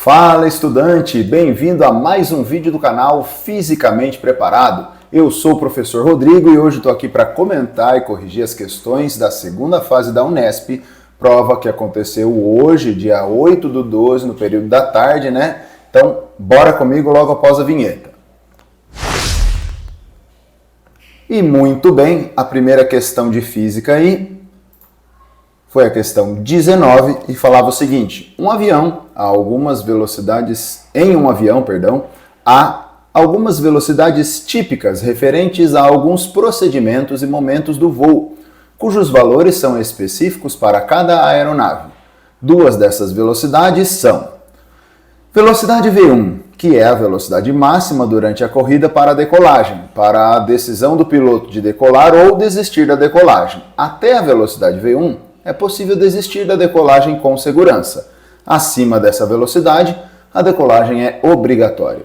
Fala estudante, bem-vindo a mais um vídeo do canal Fisicamente Preparado. Eu sou o professor Rodrigo e hoje estou aqui para comentar e corrigir as questões da segunda fase da Unesp, prova que aconteceu hoje, dia 8/12, no período da tarde, né? Então, bora comigo logo após a vinheta. E muito bem, a primeira questão de física aí foi a questão 19 e falava o seguinte: há algumas velocidades típicas referentes a alguns procedimentos e momentos do voo, cujos valores são específicos para cada aeronave. Duas dessas velocidades são: velocidade V1, que é a velocidade máxima durante a corrida para a decolagem, para a decisão do piloto de decolar ou desistir da decolagem. Até a velocidade V1, é possível desistir da decolagem com segurança. Acima dessa velocidade, a decolagem é obrigatória.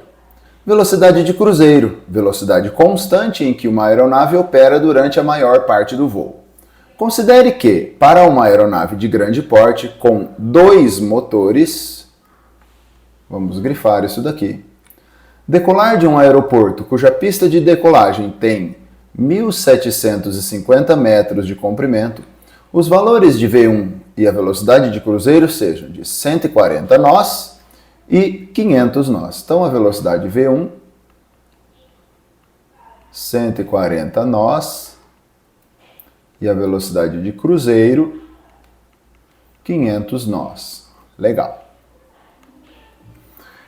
Velocidade de cruzeiro, velocidade constante em que uma aeronave opera durante a maior parte do voo. Considere que, para uma aeronave de grande porte com 2 motores, vamos grifar isso daqui, decolar de um aeroporto cuja pista de decolagem tem 1.750 metros de comprimento, os valores de V1 e a velocidade de cruzeiro sejam de 140 nós e 500 nós. Então, a velocidade V1, 140 nós, e a velocidade de cruzeiro, 500 nós. Legal.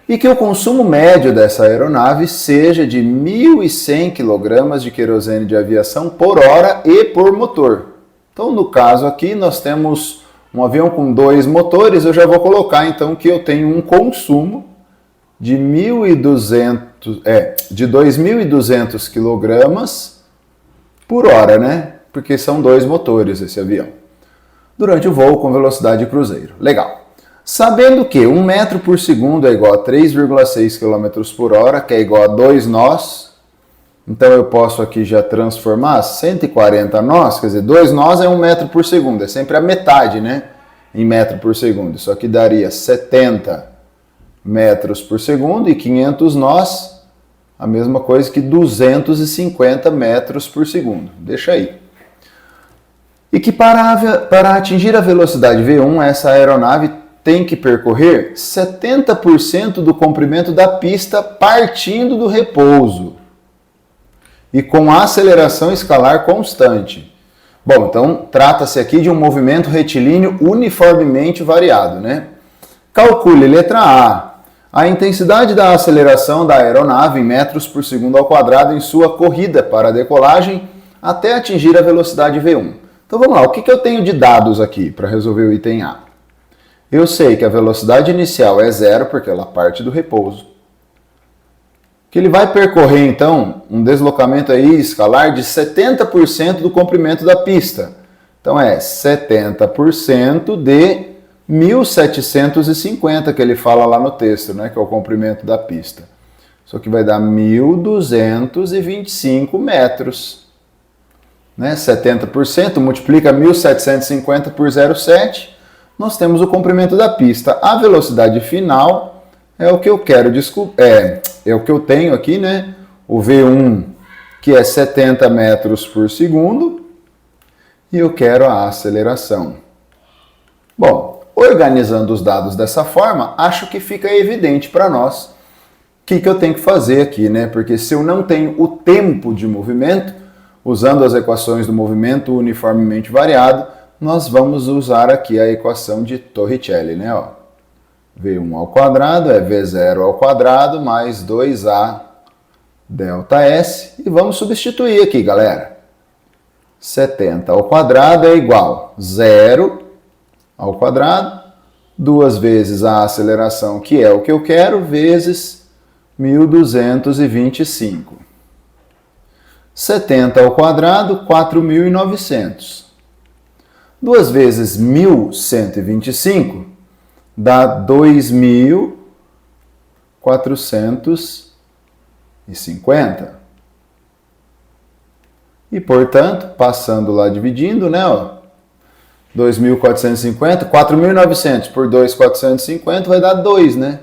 E que o consumo médio dessa aeronave seja de 1.100 kg de querosene de aviação por hora e por motor. Então, no caso aqui, nós temos um avião com 2 motores. Eu já vou colocar, então, que eu tenho um consumo de 2.200 kg por hora, né? Porque são 2 motores esse avião. Durante o voo com velocidade cruzeiro. Legal. Sabendo que 1 metro por segundo é igual a 3,6 km por hora, que é igual a 2 nós, então eu posso aqui já transformar 140 nós, quer dizer, 2 nós é 1 metro por segundo, é sempre a metade, né? Em metro por segundo. Isso aqui daria 70 metros por segundo e 500 nós, a mesma coisa que 250 metros por segundo. Deixa aí. E que para atingir a velocidade V1, essa aeronave tem que percorrer 70% do comprimento da pista partindo do repouso e com aceleração escalar constante. Bom, então trata-se aqui de um movimento retilíneo uniformemente variado, né? Calcule, letra a intensidade da aceleração da aeronave em metros por segundo ao quadrado em sua corrida para a decolagem até atingir a velocidade V1. Então vamos lá, o que eu tenho de dados aqui para resolver o item A? Eu sei que a velocidade inicial é 0, porque ela parte do repouso. Que ele vai percorrer, então, um deslocamento aí escalar de 70% do comprimento da pista. Então, é 70% de 1.750, que ele fala lá no texto, né, que é o comprimento da pista. Isso aqui vai dar 1.225 metros. Né? 70% multiplica 1.750 por 0,7, nós temos o comprimento da pista. A velocidade final é o que eu quero descobrir, é o que eu tenho aqui, né? O V1, que é 70 metros por segundo, e eu quero a aceleração. Bom, organizando os dados dessa forma, acho que fica evidente para nós o que eu tenho que fazer aqui, né? Porque se eu não tenho o tempo de movimento, usando as equações do movimento uniformemente variado, nós vamos usar aqui a equação de Torricelli, né? Ó. V1 ao quadrado é V0 ao quadrado mais 2A delta S. E vamos substituir aqui, galera. 70 ao quadrado é igual a 0 ao quadrado, 2 vezes a aceleração, que é o que eu quero, vezes 1.225. 70 ao quadrado, 4.900. 2 vezes 1.125 dá 2.450. E, portanto, passando lá dividindo, né, ó, 2.450, 4.900 por 2.450 vai dar 2, né?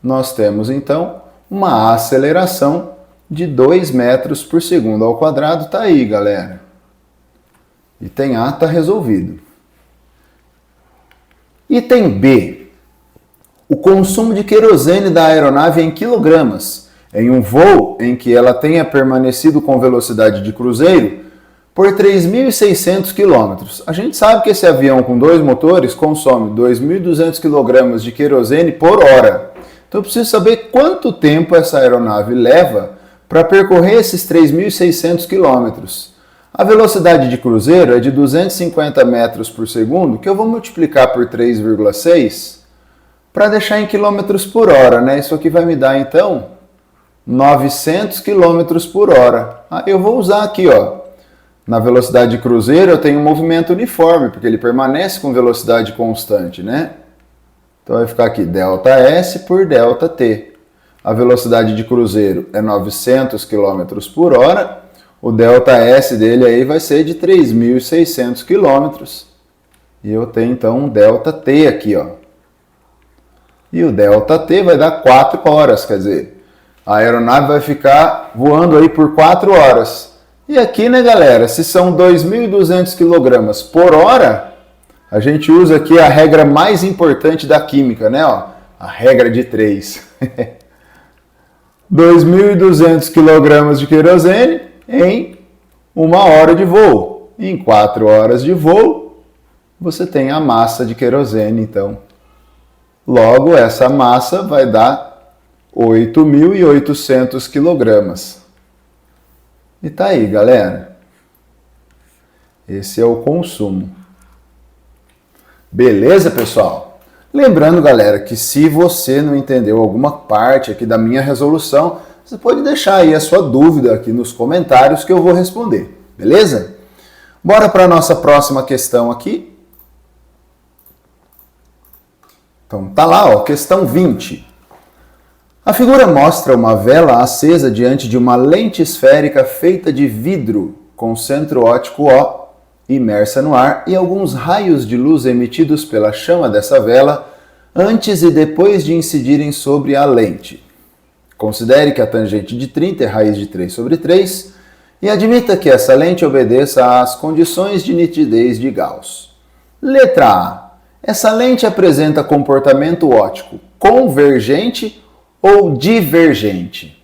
nós temos então uma aceleração de 2 metros por segundo ao quadrado. Tá aí, galera. Item A está resolvido. Item B. O consumo de querosene da aeronave em quilogramas, em um voo em que ela tenha permanecido com velocidade de cruzeiro por 3.600 km. A gente sabe que esse avião com 2 motores consome 2.200 kg de querosene por hora. Então eu preciso saber quanto tempo essa aeronave leva para percorrer esses 3.600 km. A velocidade de cruzeiro é de 250 metros por segundo, que eu vou multiplicar por 3,6 para deixar em quilômetros por hora, né? Isso aqui vai me dar, então, 900 quilômetros por hora. Eu vou usar aqui, ó. Na velocidade de cruzeiro eu tenho um movimento uniforme, porque ele permanece com velocidade constante, né? Então vai ficar aqui ΔS por ΔT. A velocidade de cruzeiro é 900 km por hora. O ΔS dele aí vai ser de 3.600 km. E eu tenho então um ΔT aqui, ó. E o ΔT vai dar 4 horas, quer dizer, a aeronave vai ficar voando aí por 4 horas. E aqui, né, galera, se são 2.200 kg por hora, a gente usa aqui a regra mais importante da química, né, ó, a regra de 3. 2.200 kg de querosene em 1 hora de voo. Em 4 horas de voo, você tem a massa de querosene, então. Logo, essa massa vai dar 8.800 kg. E tá aí, galera. Esse é o consumo. Beleza, pessoal? Lembrando, galera, que se você não entendeu alguma parte aqui da minha resolução, você pode deixar aí a sua dúvida aqui nos comentários que eu vou responder. Beleza? Bora para a nossa próxima questão aqui. Então, tá lá, ó, questão 20. A figura mostra uma vela acesa diante de uma lente esférica feita de vidro com centro óptico O imersa no ar e alguns raios de luz emitidos pela chama dessa vela antes e depois de incidirem sobre a lente. Considere que a tangente de 30 é raiz de 3 sobre 3 e admita que essa lente obedeça às condições de nitidez de Gauss. Letra A. Essa lente apresenta comportamento óptico convergente ou divergente?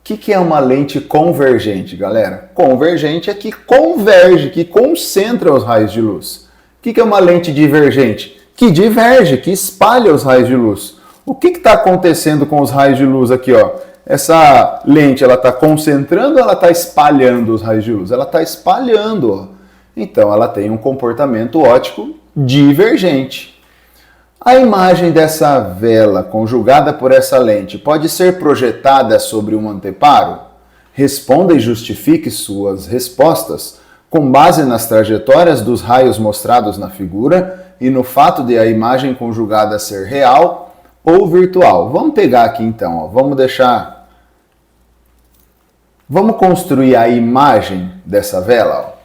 O que é uma lente convergente, galera? Convergente é que converge, que concentra os raios de luz. O que é uma lente divergente? Que diverge, que espalha os raios de luz. O que está acontecendo com os raios de luz aqui, ó? Essa lente, ela está concentrando ou ela está espalhando os raios de luz? Ela está espalhando, ó. Então, ela tem um comportamento óptico divergente. A imagem dessa vela conjugada por essa lente pode ser projetada sobre um anteparo? Responda e justifique suas respostas com base nas trajetórias dos raios mostrados na figura e no fato de a imagem conjugada ser real ou virtual. Vamos pegar aqui então, ó. Vamos construir a imagem dessa vela, ó.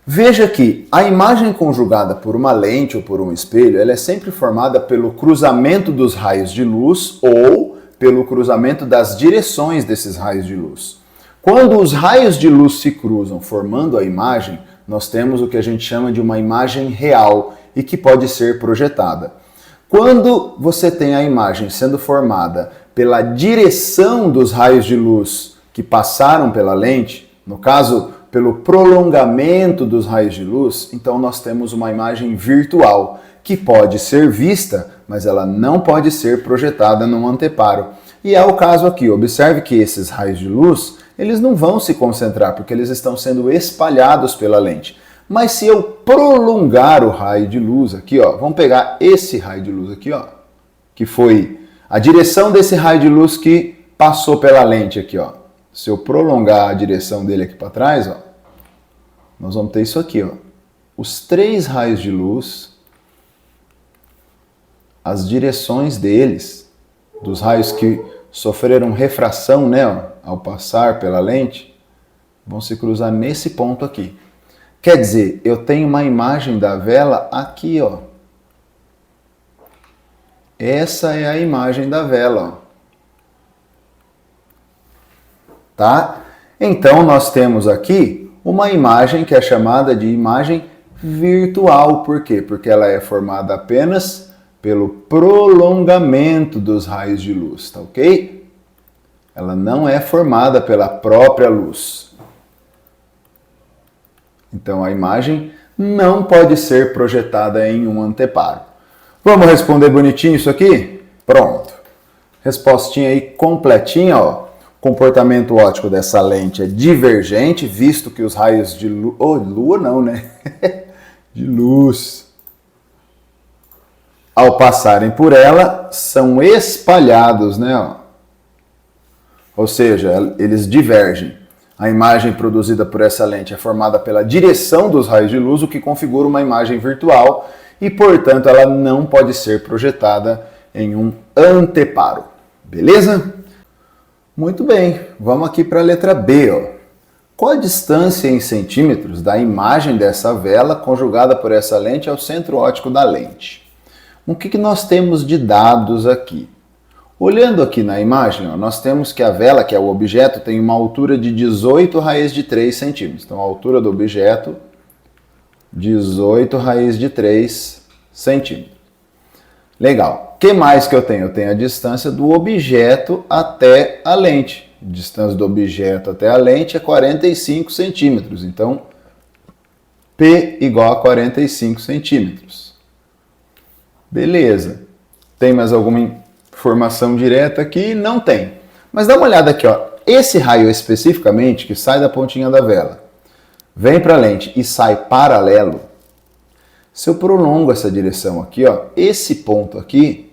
Veja que a imagem conjugada por uma lente ou por um espelho, ela é sempre formada pelo cruzamento dos raios de luz ou pelo cruzamento das direções desses raios de luz. Quando os raios de luz se cruzam formando a imagem, nós temos o que a gente chama de uma imagem real e que pode ser projetada. Quando você tem a imagem sendo formada pela direção dos raios de luz que passaram pela lente, no caso, pelo prolongamento dos raios de luz, então nós temos uma imagem virtual, que pode ser vista, mas ela não pode ser projetada num anteparo. E é o caso aqui. Observe que esses raios de luz, eles não vão se concentrar, porque eles estão sendo espalhados pela lente. Mas se eu prolongar o raio de luz aqui, ó, vamos pegar esse raio de luz aqui, ó, que foi a direção desse raio de luz que passou pela lente aqui, ó. Se eu prolongar a direção dele aqui para trás, ó, nós vamos ter isso aqui, ó. Os 3 raios de luz, as direções deles, dos raios que sofreram refração, né, ó, ao passar pela lente, vão se cruzar nesse ponto aqui. Quer dizer, eu tenho uma imagem da vela aqui, ó. Essa é a imagem da vela, ó. Tá? Então, nós temos aqui uma imagem que é chamada de imagem virtual. Por quê? Porque ela é formada apenas pelo prolongamento dos raios de luz, tá ok? Ela não é formada pela própria luz. Então, a imagem não pode ser projetada em um anteparo. Vamos responder bonitinho isso aqui? Pronto. Respostinha aí completinha, ó. O comportamento óptico dessa lente é divergente, visto que os raios de luz... Oh, lua não, né? De luz. Ao passarem por ela, são espalhados, né? Ó. Ou seja, eles divergem. A imagem produzida por essa lente é formada pela direção dos raios de luz, o que configura uma imagem virtual e, portanto, ela não pode ser projetada em um anteparo. Beleza? Muito bem, vamos aqui para a letra B. Ó. Qual a distância em centímetros da imagem dessa vela conjugada por essa lente ao centro óptico da lente? O que nós temos de dados aqui? Olhando aqui na imagem, ó, nós temos que a vela, que é o objeto, tem uma altura de 18 raiz de 3 centímetros. Então, a altura do objeto, 18 raiz de 3 centímetros. Legal. O que mais que eu tenho? Eu tenho a distância do objeto até a lente. A distância do objeto até a lente é 45 centímetros. Então, P igual a 45 centímetros. Beleza. Tem mais alguma informação direta aqui? Não tem. Mas dá uma olhada aqui, ó. Esse raio especificamente, que sai da pontinha da vela, vem para a lente e sai paralelo. Se eu prolongo essa direção aqui, ó, esse ponto aqui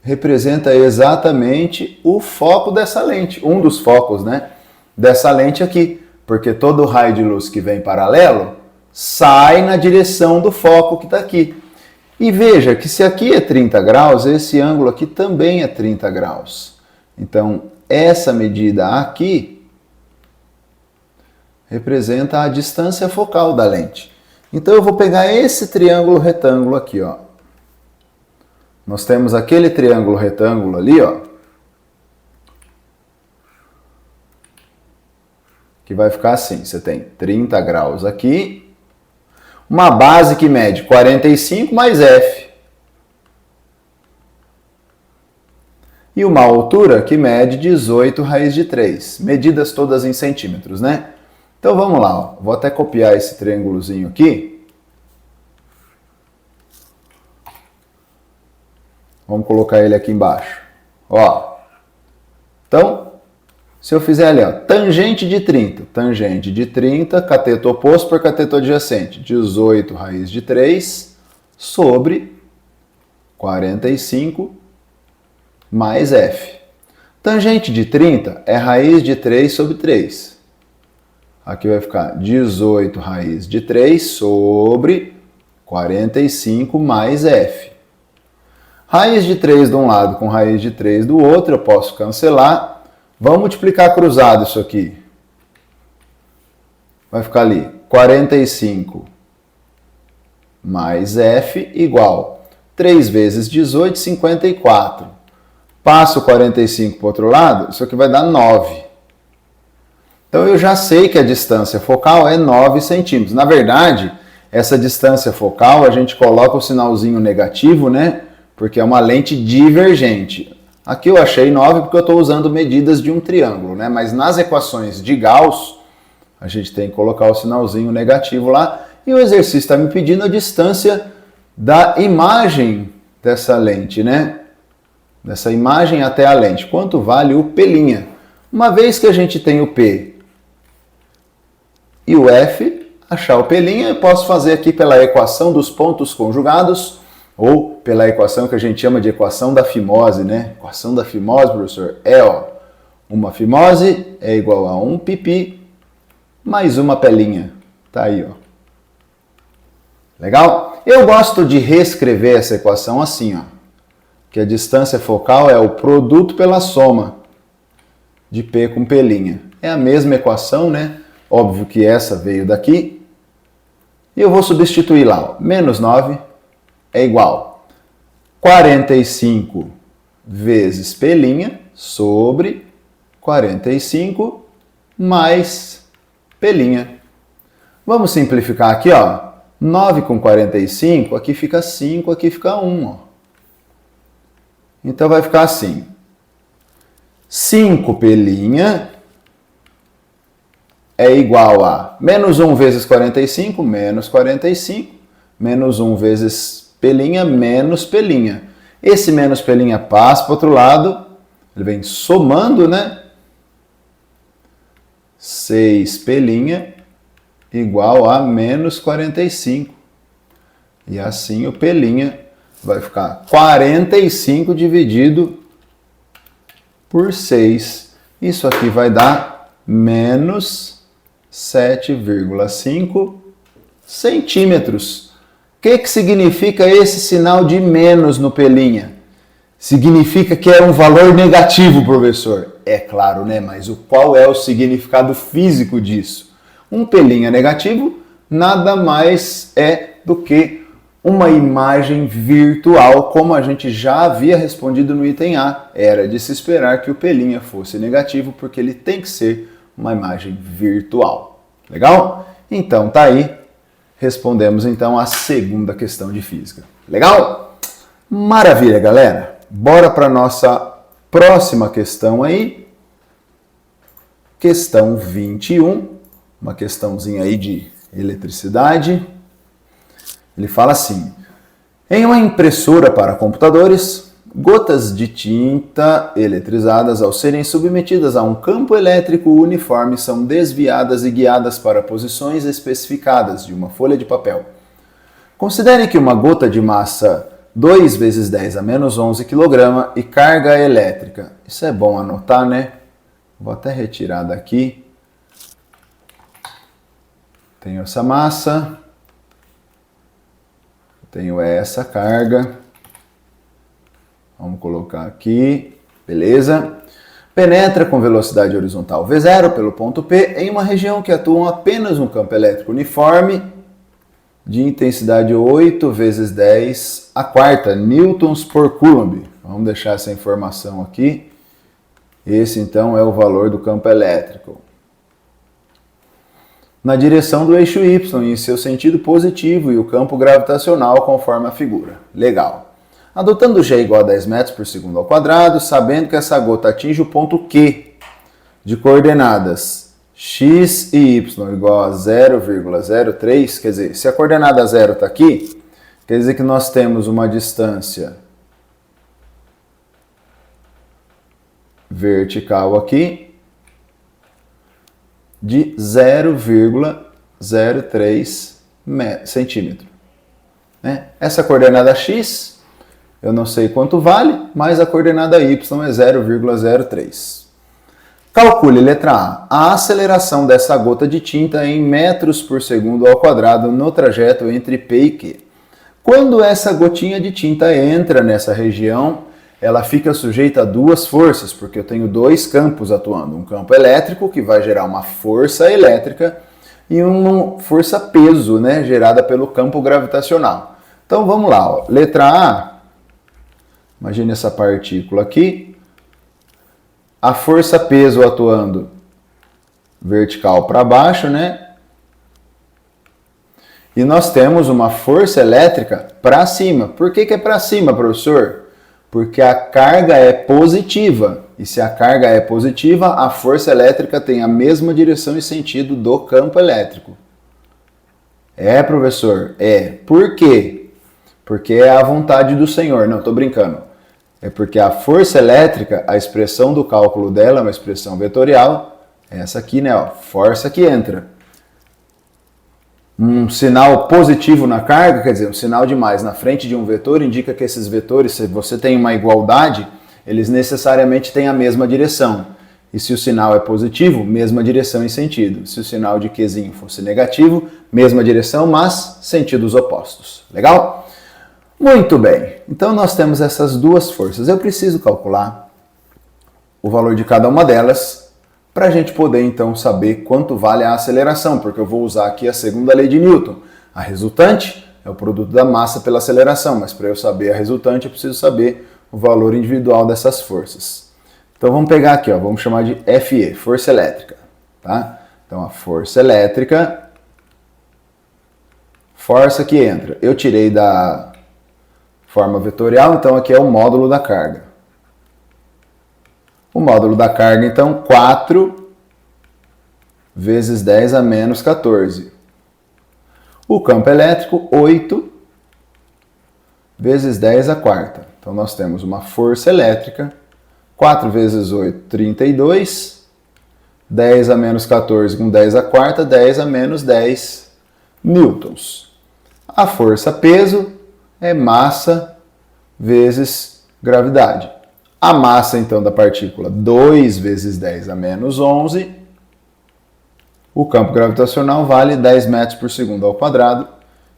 representa exatamente o foco dessa lente, um dos focos, né, dessa lente aqui, porque todo raio de luz que vem paralelo sai na direção do foco que está aqui. E veja que se aqui é 30 graus, esse ângulo aqui também é 30 graus. Então, essa medida aqui representa a distância focal da lente. Então, eu vou pegar esse triângulo retângulo aqui, ó. Nós temos aquele triângulo retângulo ali, ó, que vai ficar assim. Você tem 30 graus aqui, uma base que mede 45 mais F. E uma altura que mede 18 raiz de 3. Medidas todas em centímetros, né? Então vamos lá, ó. Vou até copiar esse triângulozinho aqui. Vamos colocar ele aqui embaixo. Ó. Então, se eu fizer ali, ó, tangente de 30, cateto oposto por cateto adjacente, 18 raiz de 3 sobre 45 mais F. Tangente de 30 é raiz de 3 sobre 3. Aqui vai ficar 18 raiz de 3 sobre 45 mais F. Raiz de 3 de um lado com raiz de 3 do outro, eu posso cancelar. Vamos multiplicar cruzado isso aqui. Vai ficar ali 45 mais F igual 3 vezes 18, 54. Passo 45 para o outro lado, isso aqui vai dar 9. Então eu já sei que a distância focal é 9 centímetros. Na verdade, essa distância focal a gente coloca o sinalzinho negativo, né? Porque é uma lente divergente. Aqui eu achei 9 porque eu estou usando medidas de um triângulo, né? Mas nas equações de Gauss, a gente tem que colocar o sinalzinho negativo lá. E o exercício está me pedindo a distância da imagem dessa lente, né? Dessa imagem até a lente. Quanto vale o P'? Uma vez que a gente tem o P e o F, achar o P', eu posso fazer aqui pela equação dos pontos conjugados, ou pela equação que a gente chama de equação da fimose, né? Equação da fimose, professor, é, ó, uma fimose é igual a um pipi mais uma pelinha. Tá aí, ó. Legal? Eu gosto de reescrever essa equação assim, ó. Que a distância focal é o produto pela soma de P com P'. É a mesma equação, né? Óbvio que essa veio daqui. E eu vou substituir lá, ó. Menos 9 é igual. 45 vezes P' sobre 45 mais P'. Vamos simplificar aqui, ó. 9 com 45, aqui fica 5, aqui fica 1, ó. Então vai ficar assim. 5P' é igual a menos 1 vezes 45, menos 45, menos 1 vezes P', menos P'. Esse menos P' passa para o outro lado, ele vem somando, né? 6P' igual a menos 45. E assim o P' vai ficar 45 dividido por 6. Isso aqui vai dar menos 7,5 centímetros. O que significa esse sinal de menos no P'? Significa que é um valor negativo, professor. É claro, né? Mas qual é o significado físico disso? Um P' negativo nada mais é do que uma imagem virtual, como a gente já havia respondido no item A. Era de se esperar que o P' fosse negativo, porque ele tem que ser uma imagem virtual. Legal? Então tá aí. Respondemos então a segunda questão de física. Legal? Maravilha, galera. Bora para nossa próxima questão aí. Questão 21. Uma questãozinha aí de eletricidade. Ele fala assim: em uma impressora para computadores, gotas de tinta eletrizadas, ao serem submetidas a um campo elétrico uniforme, são desviadas e guiadas para posições especificadas de uma folha de papel. Considere que uma gota de massa 2 vezes 10 a menos 11 kg e carga elétrica. Isso é bom anotar, né? Vou até retirar daqui. Tenho essa massa. Tenho essa carga. Vamos colocar aqui. Beleza. Penetra com velocidade horizontal V0 pelo ponto P em uma região que atua apenas um campo elétrico uniforme de intensidade 8 vezes 10 a quarta newtons por coulomb. Vamos deixar essa informação aqui. Esse então é o valor do campo elétrico. Na direção do eixo Y, em seu sentido positivo, e o campo gravitacional conforme a figura. Legal. Adotando G igual a 10 metros por segundo ao quadrado, sabendo que essa gota atinge o ponto Q de coordenadas x e y igual a 0,03, quer dizer, se a coordenada 0 está aqui, quer dizer que nós temos uma distância vertical aqui de 0,03 centímetro. Essa coordenada x, eu não sei quanto vale, mas a coordenada y é 0,03. Calcule, letra A, a aceleração dessa gota de tinta em metros por segundo ao quadrado no trajeto entre P e Q. Quando essa gotinha de tinta entra nessa região, ela fica sujeita a duas forças, porque eu tenho dois campos atuando. Um campo elétrico, que vai gerar uma força elétrica, e uma força-peso, né, gerada pelo campo gravitacional. Então vamos lá, ó. Letra A, imagine essa partícula aqui. A força-peso atuando vertical para baixo, né? E nós temos uma força elétrica para cima. Por que é para cima, professor? Porque a carga é positiva. E se a carga é positiva, a força elétrica tem a mesma direção e sentido do campo elétrico. É, professor? É. Por quê? Porque é a vontade do Senhor. Não, estou brincando. É porque a força elétrica, a expressão do cálculo dela é uma expressão vetorial. Essa aqui, né? Ó, força que entra. Um sinal positivo na carga, quer dizer, um sinal de mais na frente de um vetor, indica que esses vetores, se você tem uma igualdade, eles necessariamente têm a mesma direção. E se o sinal é positivo, mesma direção e sentido. Se o sinal de Qzinho fosse negativo, mesma direção, mas sentidos opostos. Legal? Muito bem. Então nós temos essas duas forças. Eu preciso calcular o valor de cada uma delas, para a gente poder, então, saber quanto vale a aceleração, porque eu vou usar aqui a segunda lei de Newton. A resultante é o produto da massa pela aceleração, mas para eu saber a resultante eu preciso saber o valor individual dessas forças. Então vamos pegar aqui, ó, vamos chamar de FE, força elétrica. Tá? Então a força elétrica, força que entra. Eu tirei da forma vetorial, então aqui é o módulo da carga. O módulo da carga, então, 4 vezes 10 a menos 14. O campo elétrico, 8 vezes 10 a quarta. Então nós temos uma força elétrica, 4 vezes 8, 32. 10 a menos 14 com 10 a quarta, 10 a menos 10 newtons. A força peso é massa vezes gravidade. A massa, então, da partícula, 2 vezes 10 a menos 11. O campo gravitacional vale 10 metros por segundo ao quadrado.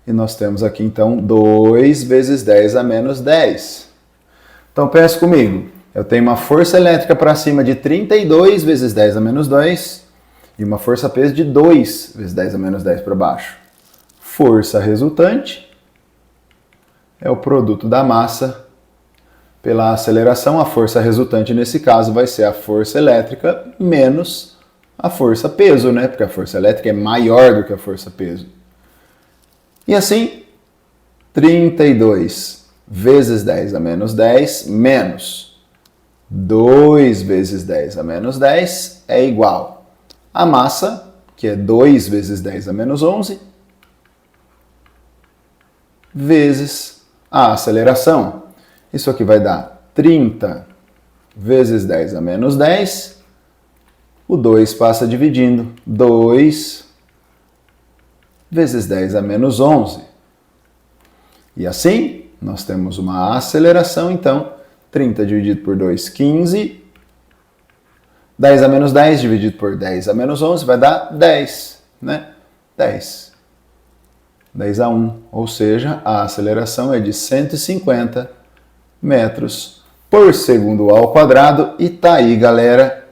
E nós temos aqui, então, 2 vezes 10 a menos 10. Então, pense comigo. Eu tenho uma força elétrica para cima de 32 vezes 10 a menos 2 e uma força peso de 2 vezes 10 a menos 10 para baixo. Força resultante é o produto da massa pela aceleração. A força resultante nesse caso vai ser a força elétrica menos a força peso, né? Porque a força elétrica é maior do que a força peso. E assim, 32 vezes 10 a menos 10 menos 2 vezes 10 a menos 10 é igual a massa, que é 2 vezes 10 a menos 11, vezes a aceleração. Isso aqui vai dar 30 vezes 10 a menos 10. O 2 passa dividindo. 2 vezes 10 a menos 11. E assim, nós temos uma aceleração, então, 30 dividido por 2, 15. 10 a menos 10 dividido por 10 a menos 11 vai dar 10, né? 10. 10 a 1, ou seja, a aceleração é de 150 metros por segundo ao quadrado. E tá aí, galera.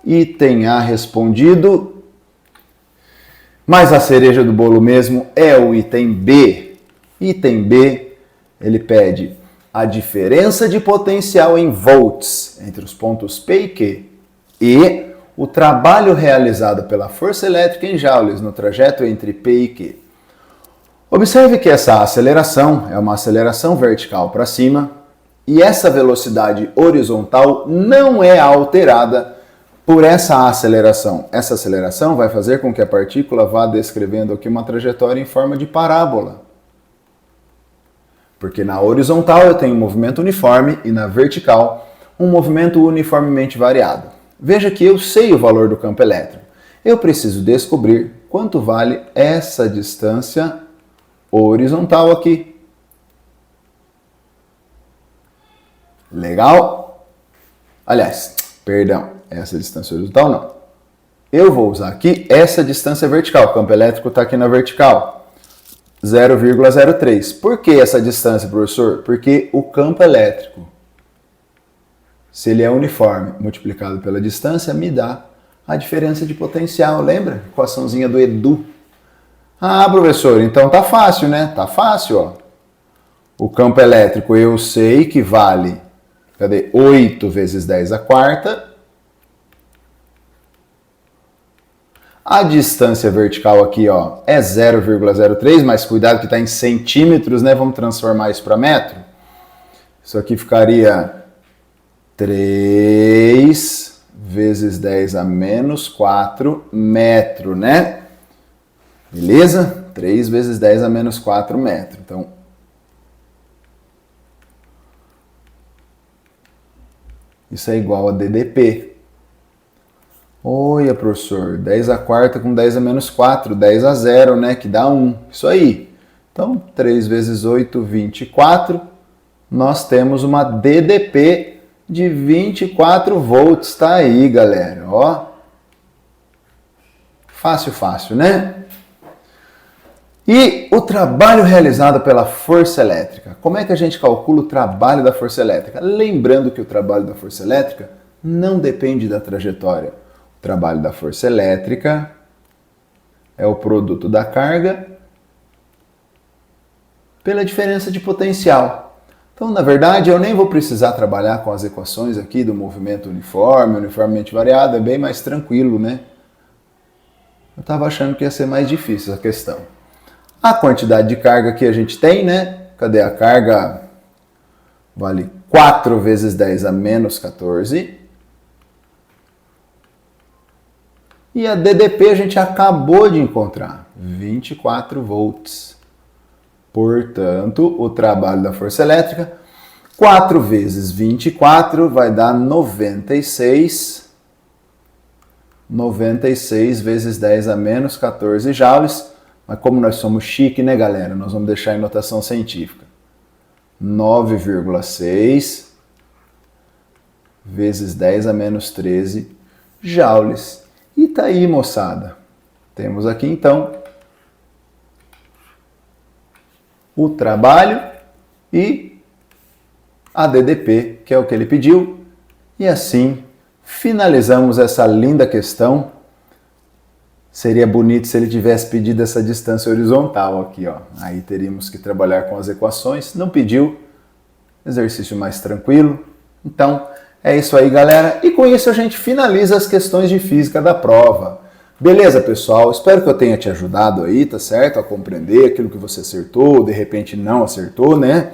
Item A respondido. Mas a cereja do bolo mesmo é o item B. Item B, ele pede a diferença de potencial em volts entre os pontos P e Q e o trabalho realizado pela força elétrica em joules no trajeto entre P e Q. Observe que essa aceleração é uma aceleração vertical para cima e essa velocidade horizontal não é alterada por essa aceleração. Essa aceleração vai fazer com que a partícula vá descrevendo aqui uma trajetória em forma de parábola. Porque na horizontal eu tenho um movimento uniforme e na vertical um movimento uniformemente variado. Veja que eu sei o valor do campo elétrico. Eu preciso descobrir quanto vale essa distância horizontal aqui. Legal? Aliás, perdão, essa distância horizontal não. Eu vou usar aqui essa distância vertical. O campo elétrico está aqui na vertical. 0,03. Por que essa distância, professor? Porque o campo elétrico, se ele é uniforme multiplicado pela distância, me dá a diferença de potencial. Lembra? Equaçãozinha do Edu. Ah, professor, então tá fácil, né? Tá fácil, ó. O campo elétrico eu sei que vale, 8 vezes 10 a quarta. A distância vertical aqui, ó, é 0,03, mas cuidado que está em centímetros, né? Vamos transformar isso para metro. Isso aqui ficaria 3 vezes 10 a menos 4 metro, né? Beleza? 3 vezes 10 a menos 4 metro. Então, isso é igual a DDP. Olha, professor, 10 a quarta com 10 a menos 4, 10 a 0, né? Que dá 1. Isso aí. Então, 3 vezes 8, 24. Nós temos uma DDP de 24 volts. Tá aí, galera. Ó. Fácil, fácil, né? E o trabalho realizado pela força elétrica. Como é que a gente calcula o trabalho da força elétrica? Lembrando que o trabalho da força elétrica não depende da trajetória. O trabalho da força elétrica é o produto da carga pela diferença de potencial. Então, na verdade, eu nem vou precisar trabalhar com as equações aqui do movimento uniforme, uniformemente variado, é bem mais tranquilo, né? Eu estava achando que ia ser mais difícil a questão. A quantidade de carga que a gente tem, né? Cadê a carga? Vale 4 vezes 10 a menos 14. E a DDP a gente acabou de encontrar, 24 volts. Portanto, o trabalho da força elétrica, 4 vezes 24 vai dar 96. 96 vezes 10 a menos 14 joules. Mas como nós somos chique, né, galera? Nós vamos deixar em notação científica. 9,6 vezes 10 a menos 13 joules. E tá aí, moçada. Temos aqui, então, o trabalho e a DDP, que é o que ele pediu. E assim, finalizamos essa linda questão. Seria bonito se ele tivesse pedido essa distância horizontal aqui, ó. Aí teríamos que trabalhar com as equações. Não pediu. Exercício mais tranquilo. Então, é isso aí, galera. E com isso a gente finaliza as questões de física da prova. Beleza, pessoal? Espero que eu tenha te ajudado aí, tá certo? A compreender aquilo que você acertou, ou de repente não acertou, né?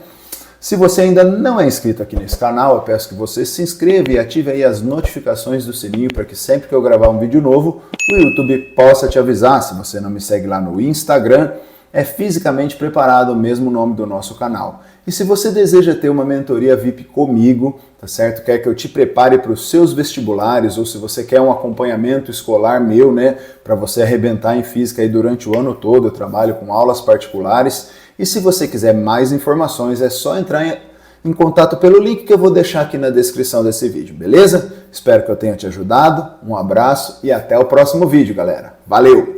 Se você ainda não é inscrito aqui nesse canal, eu peço que você se inscreva e ative aí as notificações do sininho para que sempre que eu gravar um vídeo novo, o YouTube possa te avisar. Se você não me segue lá no Instagram, é Fisicamente Preparado, o mesmo nome do nosso canal. E se você deseja ter uma mentoria VIP comigo, tá certo? Quer que eu te prepare para os seus vestibulares, ou se você quer um acompanhamento escolar meu, né, para você arrebentar em física aí durante o ano todo, eu trabalho com aulas particulares. E se você quiser mais informações, é só entrar em contato pelo link que eu vou deixar aqui na descrição desse vídeo, beleza? Espero que eu tenha te ajudado, um abraço e até o próximo vídeo, galera. Valeu!